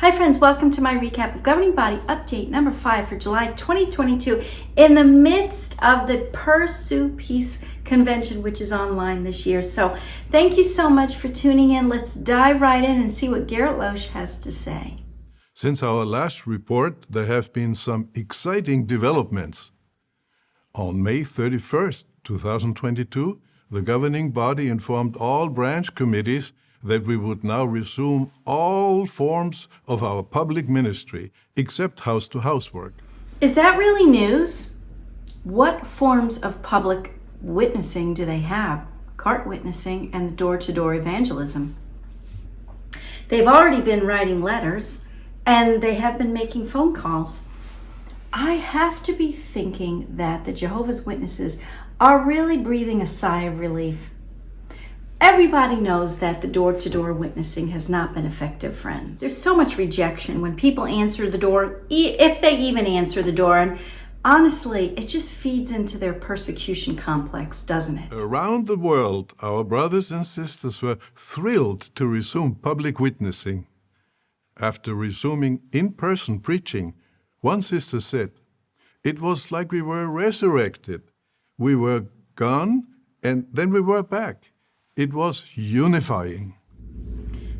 Hi friends, welcome to my recap of Governing Body Update number 5 for July 2022 in the midst of the Pursue Peace Convention, which is online this year. So thank you so much for tuning in. Let's dive right in and see what Gerrit Losch has to say. Since our last report, there have been some exciting developments. On May 31st, 2022, the governing body informed all branch committees that we would now resume all forms of our public ministry, except house-to-house work. Is that really news? What forms of public witnessing do they have? Cart witnessing and door-to-door evangelism. They've already been writing letters, and they have been making phone calls. I have to be thinking that the Jehovah's Witnesses are really breathing a sigh of relief. Everybody knows that the door-to-door witnessing has not been effective, friends. There's so much rejection when people answer the door, if they even answer the door, and honestly, it just feeds into their persecution complex, doesn't it? Around the world, our brothers and sisters were thrilled to resume public witnessing. After resuming in-person preaching, one sister said, "It was like we were resurrected. We were gone, and then we were back. It was unifying."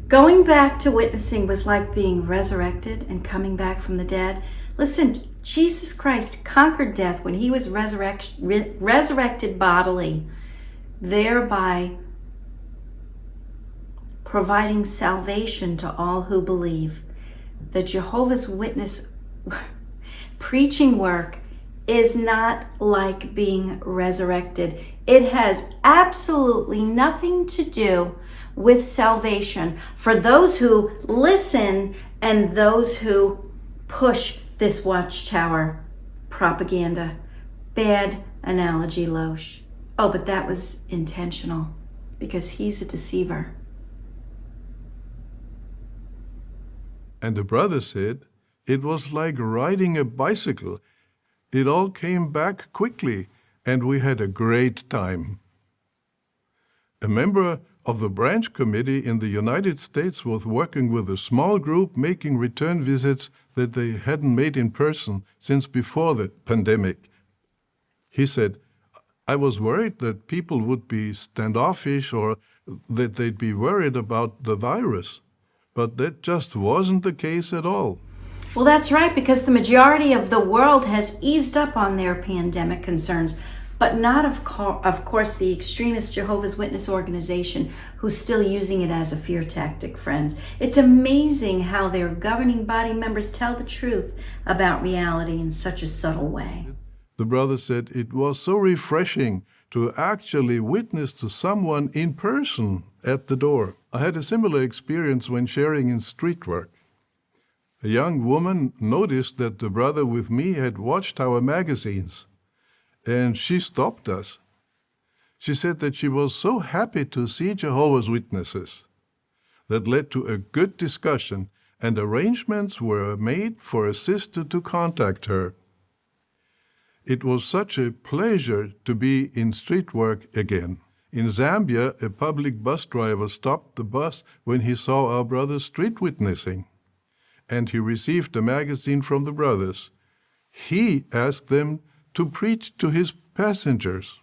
Going back to witnessing was like being resurrected and coming back from the dead. Listen, Jesus Christ conquered death when he was resurrected bodily, thereby providing salvation to all who believe. The Jehovah's Witness preaching work is not like being resurrected. It has absolutely nothing to do with salvation for those who listen and those who push this Watchtower propaganda. Bad analogy, Losch. Oh, but that was intentional because he's a deceiver. And the brother said, "It was like riding a bicycle. It all came back quickly, and we had a great time." A member of the branch committee in the United States was working with a small group making return visits that they hadn't made in person since before the pandemic. He said, "I was worried that people would be standoffish or that they'd be worried about the virus, but that just wasn't the case at all." Well, that's right, because the majority of the world has eased up on their pandemic concerns, but not, of course, the extremist Jehovah's Witness organization who's still using it as a fear tactic, friends. It's amazing how their governing body members tell the truth about reality in such a subtle way. The brother said it was so refreshing to actually witness to someone in person at the door. I had a similar experience when sharing in street work. A young woman noticed that the brother with me had Watchtower magazines, and she stopped us. She said that she was so happy to see Jehovah's Witnesses. That led to a good discussion, and arrangements were made for a sister to contact her. It was such a pleasure to be in street work again. In Zambia, a public bus driver stopped the bus when he saw our brothers street witnessing, and he received a magazine from the brothers. He asked them to preach to his passengers.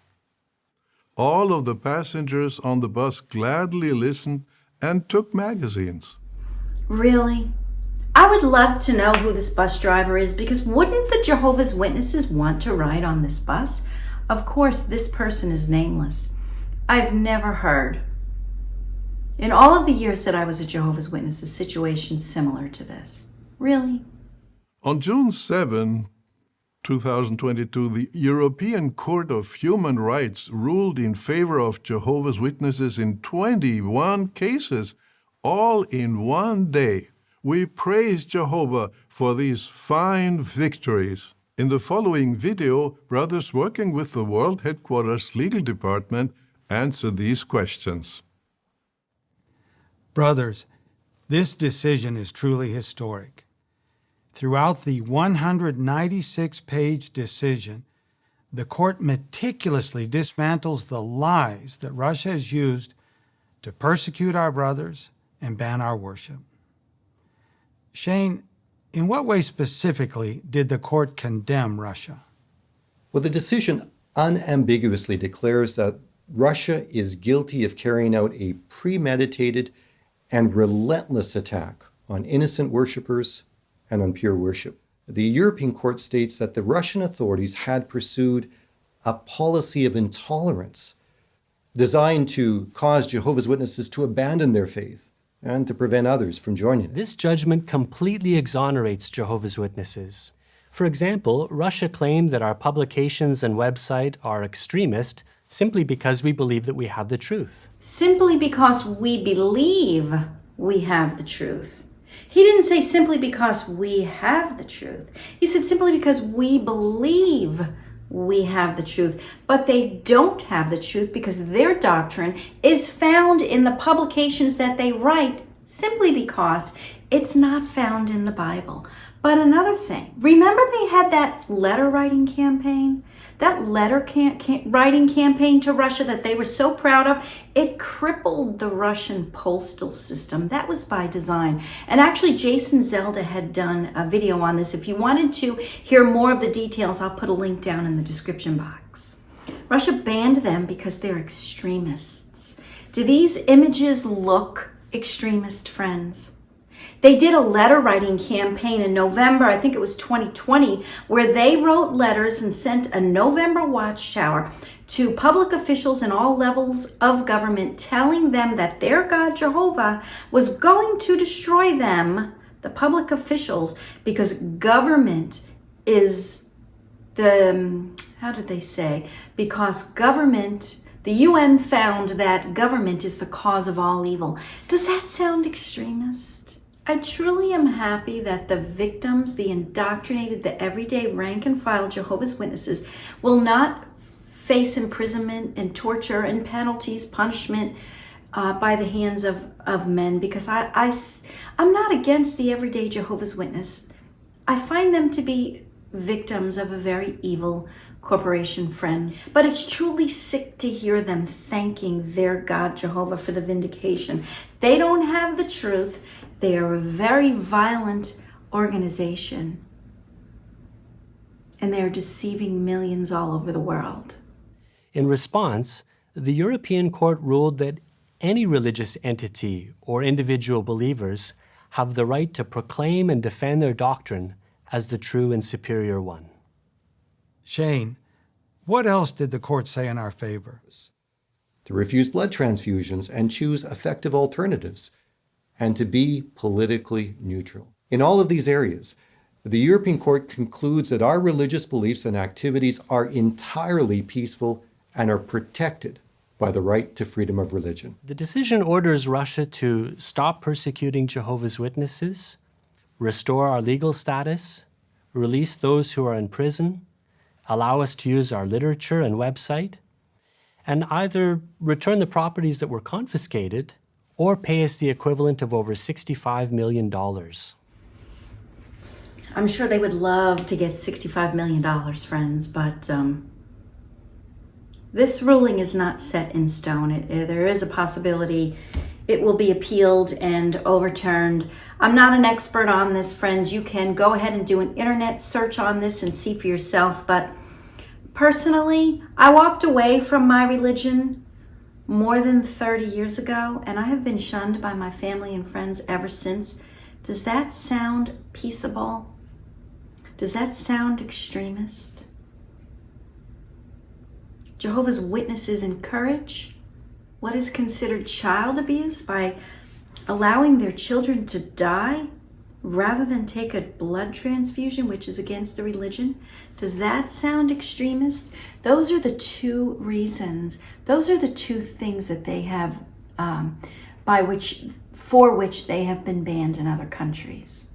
All of the passengers on the bus gladly listened and took magazines. Really? I would love to know who this bus driver is, because wouldn't the Jehovah's Witnesses want to ride on this bus? Of course, this person is nameless. I've never heard, in all of the years that I was a Jehovah's Witness, a situation similar to this. Really? On June 7, 2022, the European Court of Human Rights ruled in favor of Jehovah's Witnesses in 21 cases, all in one day. We praise Jehovah for these fine victories. In the following video, brothers working with the World Headquarters Legal Department answer these questions. Brothers, this decision is truly historic. Throughout the 196-page decision, the court meticulously dismantles the lies that Russia has used to persecute our brothers and ban our worship. Shane, in what way specifically did the court condemn Russia? Well, the decision unambiguously declares that Russia is guilty of carrying out a premeditated and relentless attack on innocent worshippers and on pure worship. The European Court states that the Russian authorities had pursued a policy of intolerance designed to cause Jehovah's Witnesses to abandon their faith and to prevent others from joining it. This judgment completely exonerates Jehovah's Witnesses. For example, Russia claimed that our publications and website are extremist simply because we believe that we have the truth. Simply because we believe we have the truth. He didn't say simply because we have the truth. He said simply because we believe we have the truth. But they don't have the truth because their doctrine is found in the publications that they write simply because it's not found in the Bible. But another thing, remember they had that letter writing campaign? That letter writing campaign to Russia that they were so proud of, it crippled the Russian postal system. That was by design. And actually, Jason Zelda had done a video on this. If you wanted to hear more of the details, I'll put a link down in the description box. Russia banned them because they're extremists. Do these images look extremist, friends? They did a letter writing campaign in November, I think it was 2020, where they wrote letters and sent a November Watchtower to public officials in all levels of government telling them that their God Jehovah was going to destroy them, the public officials, because government is how did they say? Because government, the UN found that government is the cause of all evil. Does that sound extremist? I truly am happy that the victims, the indoctrinated, the everyday rank and file Jehovah's Witnesses will not face imprisonment and torture and penalties, punishment by the hands of men, because I'm not against the everyday Jehovah's Witness. I find them to be victims of a very evil corporation, friends. But it's truly sick to hear them thanking their God Jehovah for the vindication. They don't have the truth. They are a very violent organization, and they are deceiving millions all over the world. In response, the European Court ruled that any religious entity or individual believers have the right to proclaim and defend their doctrine as the true and superior one. Shane, what else did the court say in our favor? To refuse blood transfusions and choose effective alternatives, and to be politically neutral. In all of these areas, the European Court concludes that our religious beliefs and activities are entirely peaceful and are protected by the right to freedom of religion. The decision orders Russia to stop persecuting Jehovah's Witnesses, restore our legal status, release those who are in prison, allow us to use our literature and website, and either return the properties that were confiscated or pay us the equivalent of over $65 million. I'm sure they would love to get $65 million, friends, but this ruling is not set in stone. There is a possibility it will be appealed and overturned. I'm not an expert on this, friends. You can go ahead and do an internet search on this and see for yourself, but personally, I walked away from my religion more than 30 years ago, and I have been shunned by my family and friends ever since. Does that sound peaceable? Does that sound extremist? Jehovah's Witnesses encourage what is considered child abuse by allowing their children to die rather than take a blood transfusion, which is against the religion. Does that sound extremist? Those are the two reasons. Those are the two things that they have, for which they have been banned in other countries.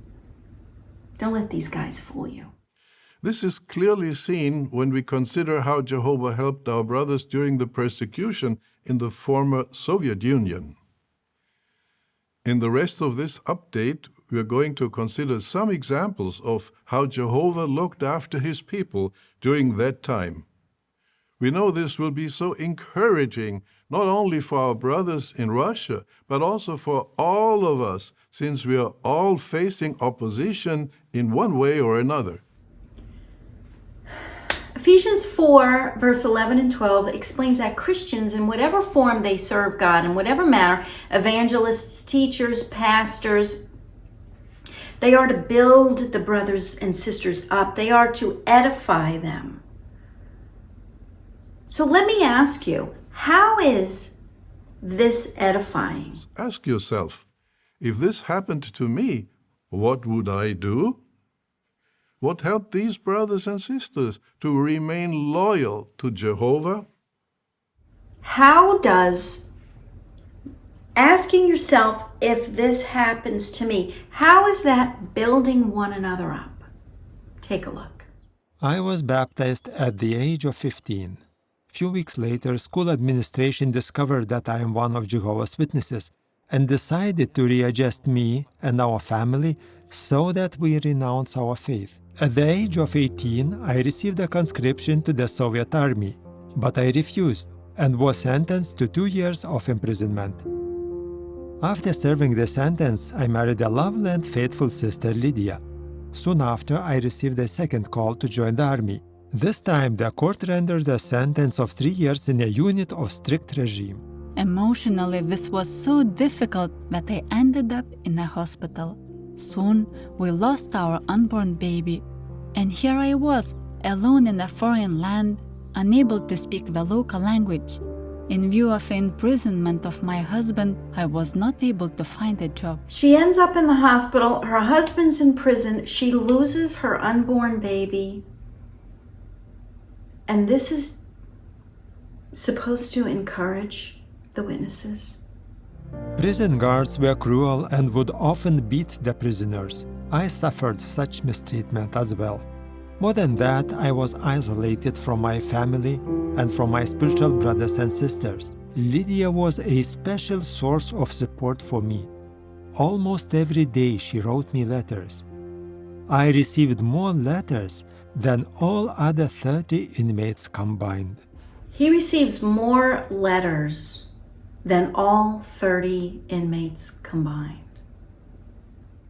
Don't let these guys fool you. This is clearly seen when we consider how Jehovah helped our brothers during the persecution in the former Soviet Union. In the rest of this update, we are going to consider some examples of how Jehovah looked after his people during that time. We know this will be so encouraging, not only for our brothers in Russia, but also for all of us since we are all facing opposition in one way or another. Ephesians 4, verse 11 and 12 explains that Christians, in whatever form they serve God, in whatever manner, evangelists, teachers, pastors, they are to build the brothers and sisters up. They are to edify them. So let me ask you, how is this edifying? Ask yourself, if this happened to me, what would I do? What helped these brothers and sisters to remain loyal to Jehovah? How does asking yourself, if this happens to me, how is that building one another up? Take a look. I was baptized at the age of 15. Few weeks later, school administration discovered that I am one of Jehovah's Witnesses and decided to readjust me and our family so that we renounce our faith. At the age of 18, I received a conscription to the Soviet Army, but I refused and was sentenced to 2 years of imprisonment. After serving the sentence, I married a lovely and faithful sister, Lydia. Soon after, I received a second call to join the army. This time, the court rendered a sentence of 3 years in a unit of strict regime. Emotionally, this was so difficult that I ended up in a hospital. Soon, we lost our unborn baby, and here I was, alone in a foreign land, unable to speak the local language. In view of the imprisonment of my husband, I was not able to find a job. She ends up in the hospital, her husband's in prison, she loses her unborn baby. And this is supposed to encourage the witnesses. Prison guards were cruel and would often beat the prisoners. I suffered such mistreatment as well. More than that, I was isolated from my family and from my spiritual brothers and sisters. Lydia was a special source of support for me. Almost every day she wrote me letters. I received more letters than all other 30 inmates combined. He receives more letters than all 30 inmates combined.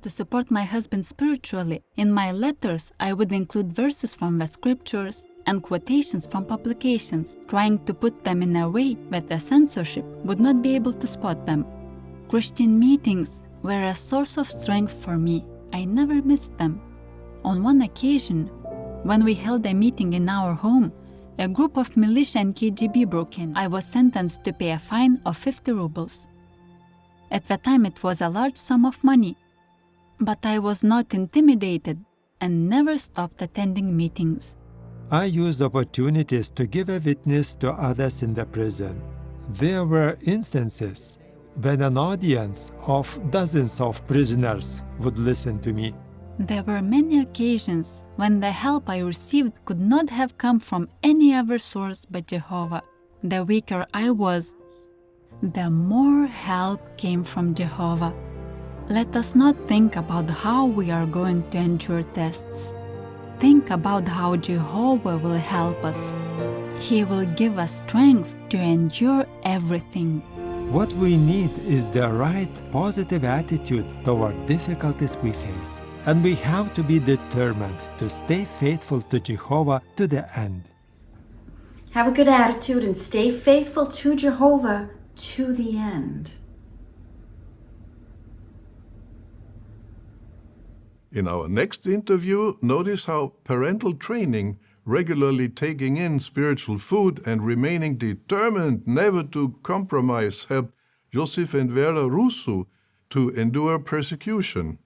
To support my husband spiritually, in my letters I would include verses from the scriptures and quotations from publications, trying to put them in a way that the censorship would not be able to spot them. Christian meetings were a source of strength for me. I never missed them. On one occasion, when we held a meeting in our home, a group of militia and KGB broke in. I was sentenced to pay a fine of 50 rubles. At the time it was a large sum of money, but I was not intimidated and never stopped attending meetings. I used opportunities to give a witness to others in the prison. There were instances when an audience of dozens of prisoners would listen to me. There were many occasions when the help I received could not have come from any other source but Jehovah. The weaker I was, the more help came from Jehovah. Let us not think about how we are going to endure tests. Think about how Jehovah will help us. He will give us strength to endure everything. What we need is the right positive attitude toward difficulties we face. And we have to be determined to stay faithful to Jehovah to the end. Have a good attitude and stay faithful to Jehovah to the end. In our next interview, notice how parental training, regularly taking in spiritual food and remaining determined never to compromise, helped Joseph and Vera Russo to endure persecution.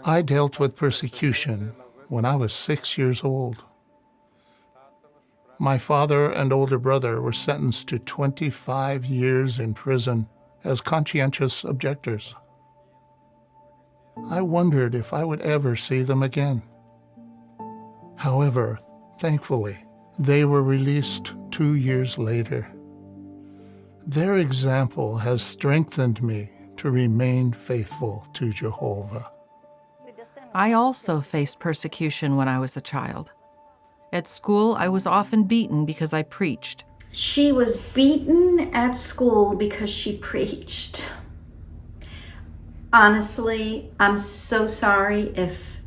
I dealt with persecution when I was 6 years old. My father and older brother were sentenced to 25 years in prison as conscientious objectors. I wondered if I would ever see them again. However, thankfully, they were released 2 years later. Their example has strengthened me to remain faithful to Jehovah. I also faced persecution when I was a child. At school, I was often beaten because I preached. She was beaten at school because she preached. Honestly, I'm so sorry if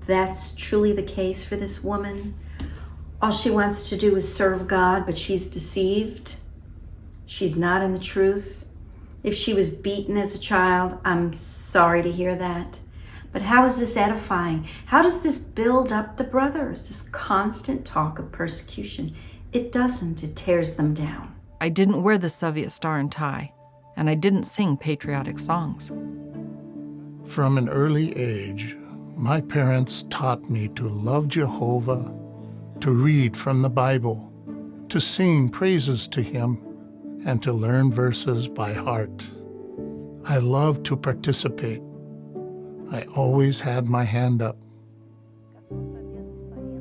that's truly the case for this woman. All she wants to do is serve God, but she's deceived. She's not in the truth. If she was beaten as a child, I'm sorry to hear that. But how is this edifying? How does this build up the brothers? This constant talk of persecution. It doesn't. It tears them down. I didn't wear the Soviet star and tie, and I didn't sing patriotic songs. From an early age, my parents taught me to love Jehovah, to read from the Bible, to sing praises to Him, and to learn verses by heart. I loved to participate. I always had my hand up.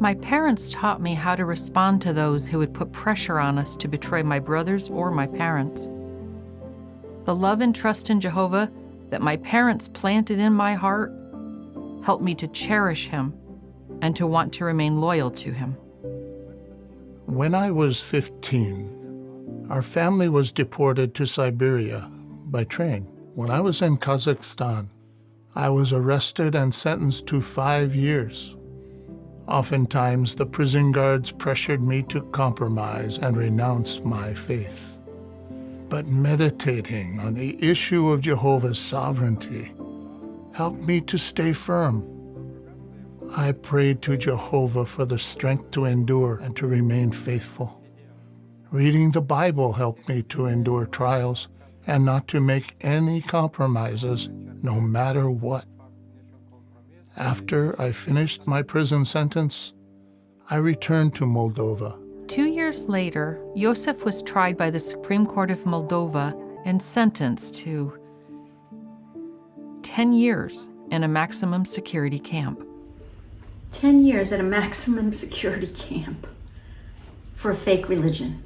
My parents taught me how to respond to those who would put pressure on us to betray my brothers or my parents. The love and trust in Jehovah that my parents planted in my heart helped me to cherish Him and to want to remain loyal to Him. When I was 15, our family was deported to Siberia by train. When I was in Kazakhstan, I was arrested and sentenced to 5 years. Oftentimes, the prison guards pressured me to compromise and renounce my faith. But meditating on the issue of Jehovah's sovereignty helped me to stay firm. I prayed to Jehovah for the strength to endure and to remain faithful. Reading the Bible helped me to endure trials and not to make any compromises, no matter what. After I finished my prison sentence, I returned to Moldova. 2 years later, Josef was tried by the Supreme Court of Moldova and sentenced to 10 years in a maximum security camp. 10 years at a maximum security camp for a fake religion.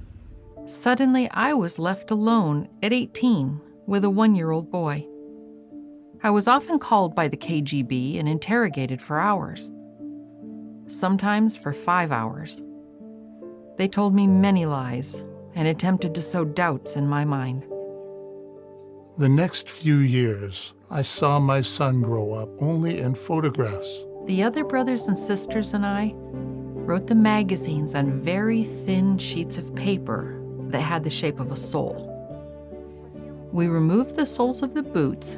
Suddenly, I was left alone at 18 with a 1-year-old boy. I was often called by the KGB and interrogated for hours, sometimes for 5 hours. They told me many lies and attempted to sow doubts in my mind. The next few years, I saw my son grow up only in photographs. The other brothers and sisters and I wrote the magazines on very thin sheets of paper that had the shape of a soul. We removed the soles of the boots,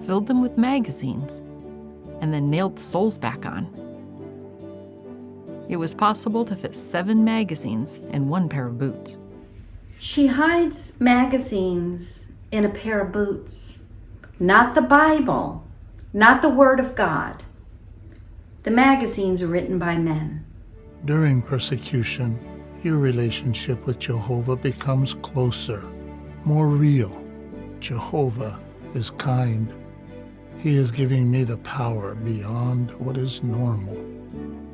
filled them with magazines, and then nailed the soles back on. It was possible to fit 7 magazines in 1 pair of boots. She hides magazines in a pair of boots. Not the Bible, not the Word of God. The magazines are written by men. During persecution, your relationship with Jehovah becomes closer, more real. Jehovah is kind. He is giving me the power beyond what is normal.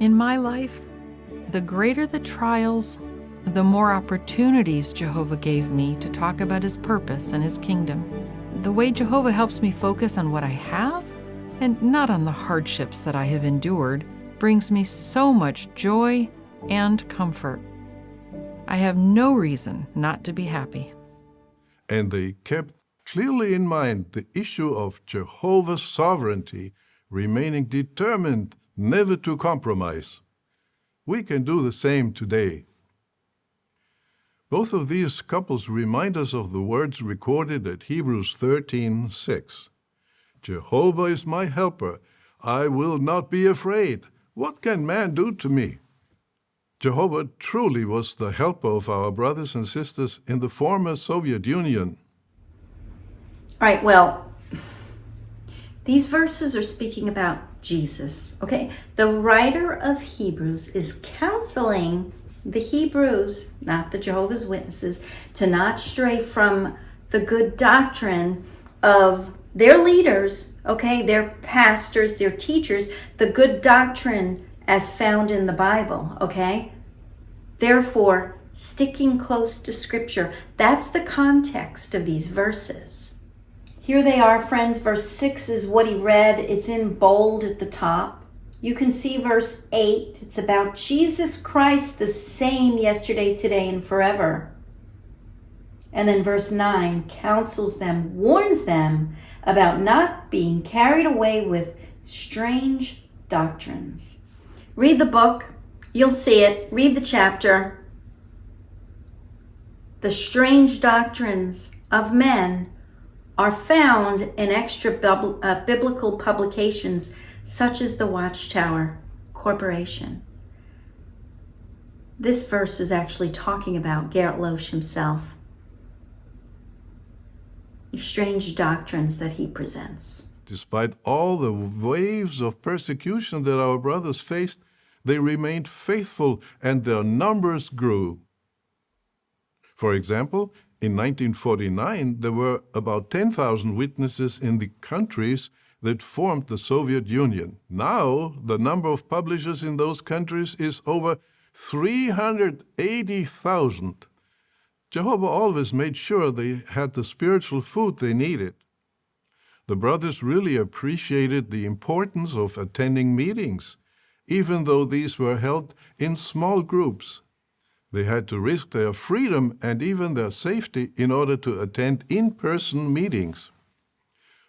In my life, the greater the trials, the more opportunities Jehovah gave me to talk about His purpose and His kingdom. The way Jehovah helps me focus on what I have and not on the hardships that I have endured brings me so much joy and comfort. I have no reason not to be happy. And they kept clearly in mind the issue of Jehovah's sovereignty, remaining determined never to compromise. We can do the same today. Both of these couples remind us of the words recorded at Hebrews 13:6. Jehovah is my helper. I will not be afraid. What can man do to me? Jehovah truly was the helper of our brothers and sisters in the former Soviet Union. All right, well, these verses are speaking about Jesus, okay? The writer of Hebrews is counseling the Hebrews, not the Jehovah's Witnesses, to not stray from the good doctrine of their leaders, okay, their pastors, their teachers, the good doctrine as found in the Bible, okay? Therefore, sticking close to Scripture. That's the context of these verses. Here they are, friends. Verse 6 is what he read. It's in bold at the top. You can see verse 8. It's about Jesus Christ, the same yesterday, today, and forever. And then verse 9 counsels them, warns them about not being carried away with strange doctrines. Read the book. You'll see it. Read the chapter. The strange doctrines of men are found in extra biblical publications such as the Watchtower Corporation. This verse is actually talking about Gerrit Losch himself. The strange doctrines that he presents. Despite all the waves of persecution that our brothers faced, they remained faithful and their numbers grew. For example, in 1949, there were about 10,000 witnesses in the countries that formed the Soviet Union. Now, the number of publishers in those countries is over 380,000. Jehovah always made sure they had the spiritual food they needed. The brothers really appreciated the importance of attending meetings, even though these were held in small groups. They had to risk their freedom and even their safety in order to attend in-person meetings.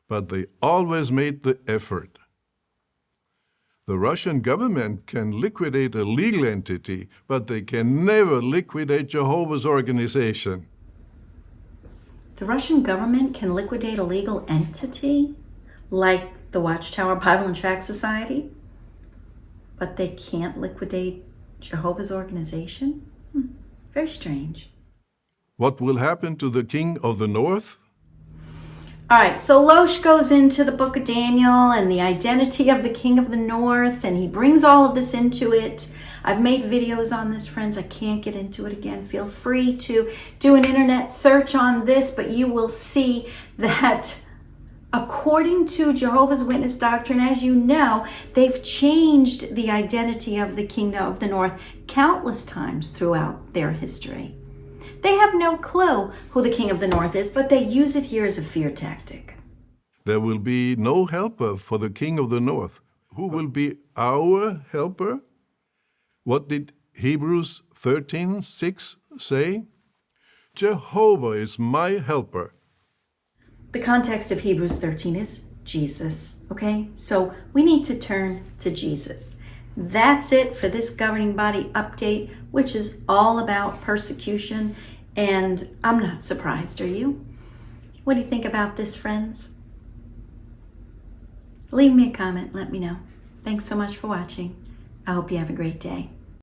But they always made the effort. The Russian government can liquidate a legal entity, but they can never liquidate Jehovah's organization. The Russian government can liquidate a legal entity like the Watchtower Bible and Tract Society, but they can't liquidate Jehovah's organization? Very strange. What will happen to the king of the north? All right, so Losch goes into the book of Daniel and the identity of the king of the north, and he brings all of this into it. I've made videos on this, friends. I can't get into it again. Feel free to do an internet search on this, but you will see that according to Jehovah's Witness doctrine, as you know, they've changed the identity of the kingdom of the north countless times throughout their history. They have no clue who the king of the north is, but they use it here as a fear tactic. There will be no helper for the king of the north. Who will be our helper? What did Hebrews 13:6 say? Jehovah is my helper. The context of Hebrews 13 is Jesus, okay? So we need to turn to Jesus. That's it for this governing body update, which is all about persecution. And I'm not surprised, are you? What do you think about this, friends? Leave me a comment, let me know. Thanks so much for watching. I hope you have a great day.